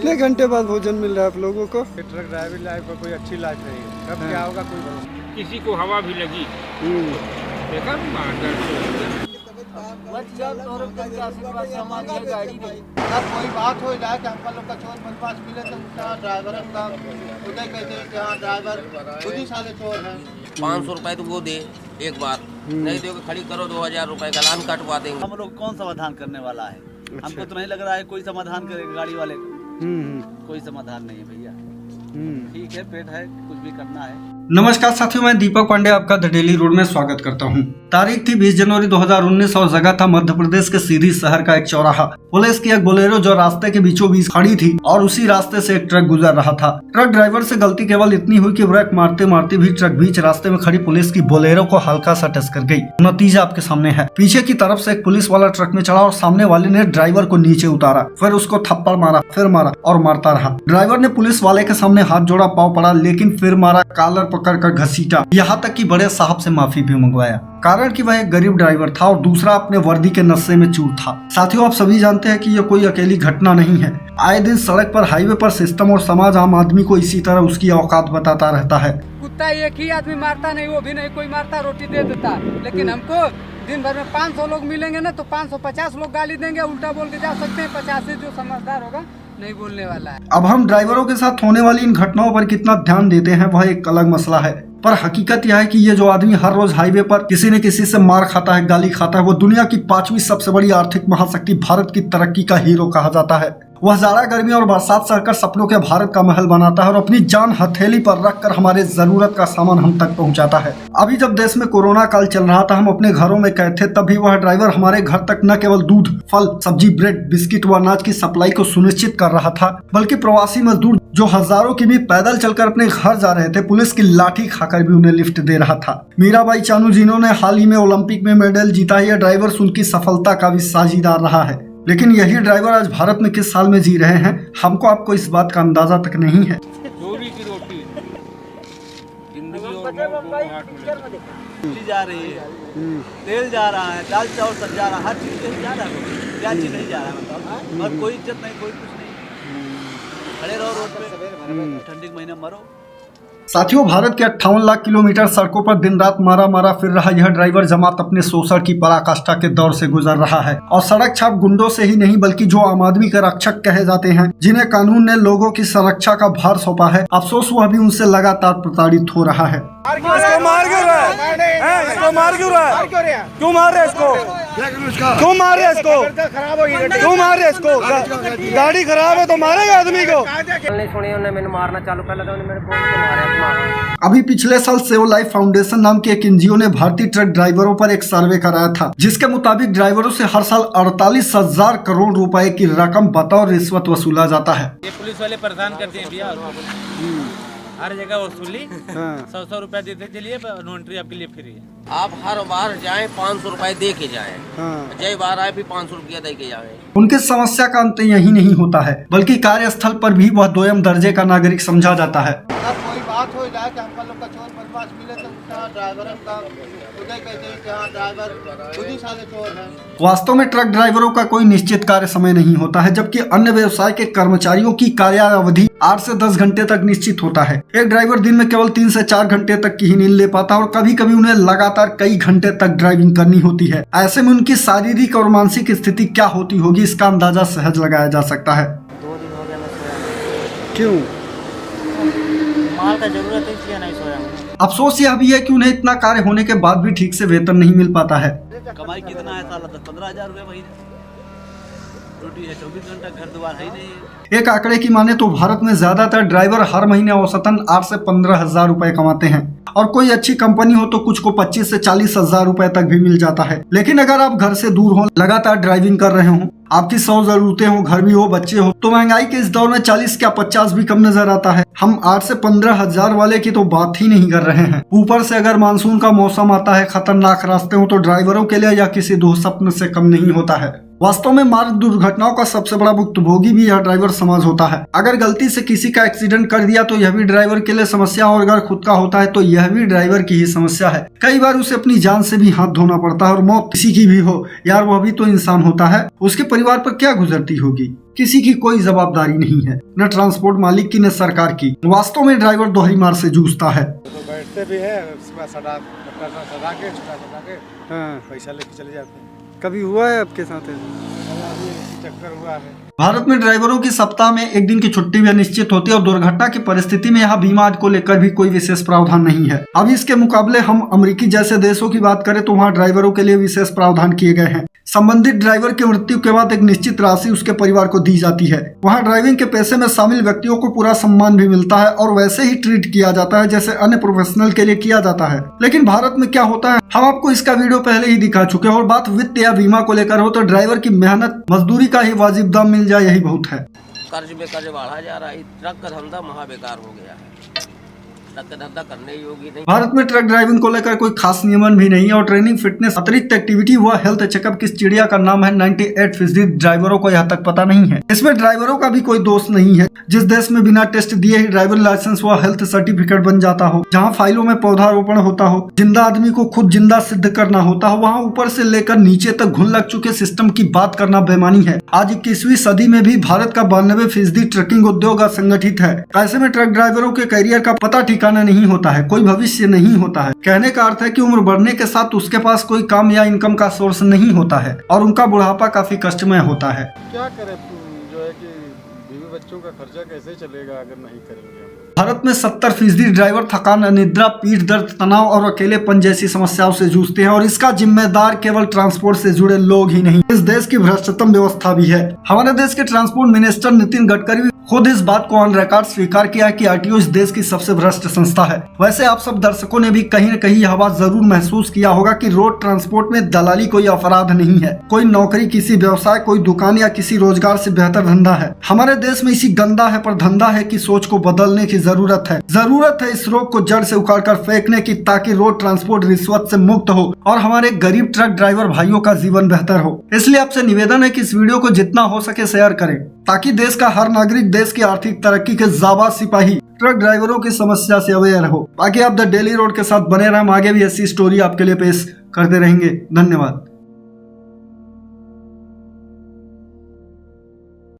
कितने घंटे बाद भोजन मिल रहा है आप लोगों को? ट्रक ड्राइविंग लाइफ का कोई अच्छी लाइफ नहीं है, कब क्या होगा कोई भरोसा नहीं। किसी को हवा भी लगी देखा अगर कोई बात हो जाए कि हमका लोग का चोर बदमाश मिले तो उसका ड्राइवर का उदय कहते हैं कि हाँ ड्राइवर खुद ही साले चोर हैं। 500 रुपए तो वो दे एक बार, नहीं दोगे खड़ी करो 2000 रुपए का चालान कटवा देंगे। हम लोग कौन समाधान करने वाला है? हमको तो नहीं लग रहा है कोई समाधान करेगा गाड़ी वाले को। कोई समाधाान नहीं है भैया। ठीक है, पेट है, कुछ भी करना है। नमस्कार साथियों, मैं दीपक पांडे आपका द डेली रूट में स्वागत करता हूं। तारीख थी 20 जनवरी 2019 और जगह था मध्य प्रदेश के सीधी शहर का एक चौराहा। पुलिस की एक बोलेरो जो रास्ते के बीचों बीच खड़ी थी और उसी रास्ते से एक ट्रक गुजर रहा था। ट्रक ड्राइवर से गलती केवल इतनी हुई कि ब्रेक मारते मारते भी ट्रक बीच रास्ते में खड़ी पुलिस की बोलेरो को हल्का सा टच कर गई। नतीजा आपके सामने है। पीछे की तरफ से एक पुलिस वाला ट्रक में चढ़ा और सामने वाले ने ड्राइवर को नीचे उतारा, फिर उसको थप्पड़ मारा, फिर मारा और मारता रहा। ड्राइवर ने पुलिस वाले के सामने हाथ जोड़ा, पाँव पड़ा, लेकिन फिर मारा, कॉलर पकड़कर घसीटा, यहाँ तक कि बड़े साहब से माफी भी मंगवाया। कारण कि वह एक गरीब ड्राइवर था और दूसरा अपने वर्दी के नशे में चूर था। साथियों, आप सभी जानते हैं कि यह कोई अकेली घटना नहीं है। आए दिन सड़क पर, हाईवे पर सिस्टम और समाज आम आदमी को इसी तरह उसकी औकात बताता रहता है। कुत्ता एक ही आदमी मारता नहीं, वो भी नहीं कोई मारता, रोटी दे देता। लेकिन हमको दिन भर में 500 लोग मिलेंगे ना तो 550 लोग गाली देंगे, उल्टा बोल के जा सकते हैं। 50 से जो समझदार होगा नहीं बोलने वाला है। अब हम ड्राइवरों के साथ होने वाली इन घटनाओं पर कितना ध्यान देते हैं वह एक अलग मसला है, पर हकीकत यह है कि ये जो आदमी हर रोज हाईवे पर किसी न किसी से मार खाता है, गाली खाता है, वो दुनिया की 5वीं सबसे बड़ी आर्थिक महाशक्ति भारत की तरक्की का हीरो कहा जाता है। वह जाड़ा गर्मी और बरसात सहकर सपनों के भारत का महल बनाता है और अपनी जान हथेली पर रखकर हमारे जरूरत का सामान हम तक पहुंचाता है। अभी जब देश में कोरोना काल चल रहा था, हम अपने घरों में कैद थे, तभी वह ड्राइवर हमारे घर तक न केवल दूध, फल, सब्जी, ब्रेड, बिस्किट व अनाज की सप्लाई को सुनिश्चित कर रहा था, बल्कि प्रवासी मजदूर जो हजारों की भी पैदल चलकर अपने घर जा रहे थे, पुलिस की लाठी खाकर भी उन्हें लिफ्ट दे रहा था। मीराबाई चानू जिन्होंने हाल ही में ओलंपिक में मेडल जीता, यह ड्राइवर उनकी सफलता का भी साझीदार रहा है। लेकिन यही ड्राइवर आज भारत में किस साल में जी रहे हैं, हमको आपको इस बात का अंदाजा तक नहीं है। चोरी की रोटी जा रही है, तेल जा रहा है, दाल चावल सब जा रहा है, हर चीज कहीं जा रहा है, क्या चीज नहीं जा रहा है मतलब। और कोई इज्जत नहीं, कोई कुछ नहीं, खड़े रहो रोड पे, ठंडी के महीने मरो। साथियों, भारत के 58 लाख किलोमीटर सड़कों पर दिन रात मारा फिर रहा यह ड्राइवर जमात अपने शोषण की पराकाष्ठा के दौर से गुजर रहा है और सड़क छाप गुंडों से ही नहीं बल्कि जो आम आदमी के रक्षक कहे जाते हैं, जिन्हें कानून ने लोगों की सुरक्षा का भार सौंपा है, अफसोस वह भी उनसे लगातार प्रताड़ित हो रहा है। इसको मार क्यों रहा है? इसको मार क्यों रहा है? क्यों मार रहे इसको? क्यों मार रहे इसको? क्यों मार रहे इसको? गाड़ी खराब है तो मारेगा आदमी को? मैंने मारना चालू कर लिया, मेरे फोन पे मारा। अभी पिछले साल सेव लाइफ फाउंडेशन नाम के एक एनजीओ ने भारतीय ट्रक ड्राइवरों पर एक सर्वे कराया था, जिसके मुताबिक ड्राइवरों से हर साल 48,000 करोड़ रुपए की रकम बतौर रिश्वत वसूला जाता है। ये पुलिस वाले परेशान करते हैं भैया, हर जगह वसूली। 100 रुपया देते चलिए, नो एंट्री आपके लिए फ्री है। आप हर बार जाएं 500 रुपए दे के जाएं, जय बार आए भी 500 रुपया दे के जाएं। उनकी समस्या का अंत यही नहीं होता है, बल्कि कार्यस्थल पर भी वह दोयम दर्जे का नागरिक समझा जाता है। अगर कोई बात हो जाए कि हमका लोग का चोर बदमाश मिले तो उसका ड्राइवर का उदय कहते हैं कि हाँ ड्राइवर खुद ही साले चोर हैं। वास्तव में ट्रक ड्राइवरों का कोई निश्चित कार्य समय नहीं होता है, जबकि अन्य व्यवसाय के कर्मचारियों की कार्यावधि 8 से 10 घंटे तक निश्चित होता है। एक ड्राइवर दिन में केवल 3 से 4 घंटे तक की ही नींद ले पाता है और कभी कभी उन्हें लगातार कई घंटे तक ड्राइविंग करनी होती है। ऐसे में उनकी शारीरिक और मानसिक स्थिति क्या होती होगी, इसका अंदाजा सहज लगाया जा सकता है। 2 दिन हो गया मैं सोया। क्यों? माल का जरूरत है इसलिए नहीं सोया। अफसोस यह भी है कि उन्हें इतना कार्य होने के बाद भी ठीक से वेतन नहीं मिल पाता है। कमाई कितना है साला? 10-15 हजार रुपये महीने, रोटी है, 24 घंटा घर द्वार है ही नहीं। एक आंकड़े की माने तो भारत में ज्यादातर ड्राइवर हर महीने औसतन 8 से 15 हजार रुपए कमाते हैं और कोई अच्छी कंपनी हो तो कुछ को 25 से 40 हजार रुपए तक भी मिल जाता है। लेकिन अगर आप घर से दूर हो, लगातार ड्राइविंग कर रहे हो, आपकी 100 जरूरतें हो, घर भी हो, बच्चे हो, तो महंगाई के इस दौर में 40 क्या 50 भी कम नजर आता है। हम 8 से 15 हजार वाले की तो बात ही नहीं कर रहे हैं। ऊपर से अगर मानसून का मौसम आता है, खतरनाक रास्ते हो, तो ड्राइवरों के लिए यह किसी दुःस्वप्न से कम नहीं होता है। वास्तव में मार्ग दुर्घटनाओं का सबसे बड़ा भुक्तभोगी भी यह ड्राइवर समाज होता है। अगर गलती से किसी का एक्सीडेंट कर दिया तो यह भी ड्राइवर के लिए समस्या, और अगर खुद का होता है तो यह भी ड्राइवर की ही समस्या है। कई बार उसे अपनी जान से भी हाथ धोना पड़ता है, और मौत किसी की भी हो यार, वह भी तो इंसान होता है। उसके परिवार पर क्या गुजरती होगी। किसी की कोई जवाबदारी नहीं है, न ट्रांसपोर्ट मालिक की न सरकार की। वास्तव में ड्राइवर दोहरी मार से जूझता है। तो बैठते भी है, उसके बाद सड़ा के पैसा लेके चले जाते हैं। कभी हुआ है आपके साथ? चक्कर हुआ है। भारत में ड्राइवरों की सप्ताह में एक दिन की छुट्टी भी निश्चित होती है, और दुर्घटना की परिस्थिति में यहाँ बीमा को लेकर भी कोई विशेष प्रावधान नहीं है। अब इसके मुकाबले हम अमेरिकी जैसे देशों की बात करें तो वहाँ ड्राइवरों के लिए विशेष प्रावधान किए गए हैं। संबंधित ड्राइवर की मृत्यु के बाद एक निश्चित राशि उसके परिवार को दी जाती है। वहाँ ड्राइविंग के पेशे में शामिल व्यक्तियों को पूरा सम्मान भी मिलता है, और वैसे ही ट्रीट किया जाता है जैसे अन्य प्रोफेशनल के लिए किया जाता है। लेकिन भारत में क्या होता है, हम आपको इसका वीडियो पहले ही दिखा चुके हैं। और बात वित्त या बीमा को लेकर हो तो ड्राइवर की मेहनत मजदूरी का ही वाजिब दाम मिल जाए, यही बहुत है। कर्ज में कर्ज बढ़ा जा रहा है। ट्रक का धंधा महा बेकार हो गया है। ट्रक का धंधा करने योग्य नहीं। भारत में ट्रक ड्राइविंग को लेकर कोई खास नियमन भी नहीं है, और ट्रेनिंग, फिटनेस, अतिरिक्त एक्टिविटी व हेल्थ चेकअप किस चिड़िया का नाम है 98% ड्राइवरों को यहाँ तक पता नहीं है। इसमें ड्राइवरों का भी कोई दोष नहीं है। जिस देश में बिना टेस्ट दिए ही ड्राइवर लाइसेंस व हेल्थ सर्टिफिकेट बन जाता हो, जहाँ फाइलों में पौधारोपण होता हो, जिंदा आदमी को खुद जिंदा सिद्ध करना होता हो, वहाँ ऊपर से लेकर नीचे तक घुन लग चुके सिस्टम की बात करना बेमानी है। आज 21वीं सदी में भी भारत का 92% ट्रकिंग उद्योग असंगठित है। ऐसे में ट्रक ड्राइवरों के करियर का पता ठिकाना नहीं होता है, कोई भविष्य नहीं होता है। कहने का अर्थ है कि उम्र बढ़ने के साथ उसके पास कोई काम या इनकम का सोर्स नहीं होता है, और उनका बुढ़ापा काफी कष्टमय होता है। क्या करें, जो है कि बीवी बच्चों का खर्चा कैसे चलेगा अगर नहीं करेंगे। भारत में 70% ड्राइवर थकान, अनिद्रा, पीठ दर्द, तनाव और अकेलेपन जैसी समस्याओं से जूझते हैं, और इसका जिम्मेदार केवल ट्रांसपोर्ट से जुड़े लोग ही नहीं, इस देश की भ्रष्टतम व्यवस्था भी है। हमारे देश के ट्रांसपोर्ट मिनिस्टर नितिन गडकरी खुद इस बात को ऑन रिकॉर्ड स्वीकार किया है कि आरटीओ इस देश की सबसे भ्रष्ट संस्था है। वैसे आप सब दर्शकों ने भी कहीं न कहीं यह बात जरूर महसूस किया होगा कि रोड ट्रांसपोर्ट में दलाली कोई अपराध नहीं है, कोई नौकरी, किसी व्यवसाय, कोई दुकान या किसी रोजगार से बेहतर धंधा है। हमारे देश में इसी गंदा है पर धंधा है की सोच को बदलने की जरूरत है। जरूरत है इस रोग को जड़ से उखाड़ कर फेंकने की, ताकि रोड ट्रांसपोर्ट रिश्वत से मुक्त हो और हमारे गरीब ट्रक ड्राइवर भाइयों का जीवन बेहतर हो। इसलिए आपसे निवेदन है कि इस वीडियो को जितना हो सके शेयर करें, ताकि देश का हर नागरिक देश की आर्थिक तरक्की के जाबाज सिपाही ट्रक ड्राइवरों की समस्या से अवेयर हो। बाकी आप द डेली रोड के साथ बने रहें, हम आगे भी ऐसी स्टोरी आपके लिए पेश करते रहेंगे। धन्यवाद।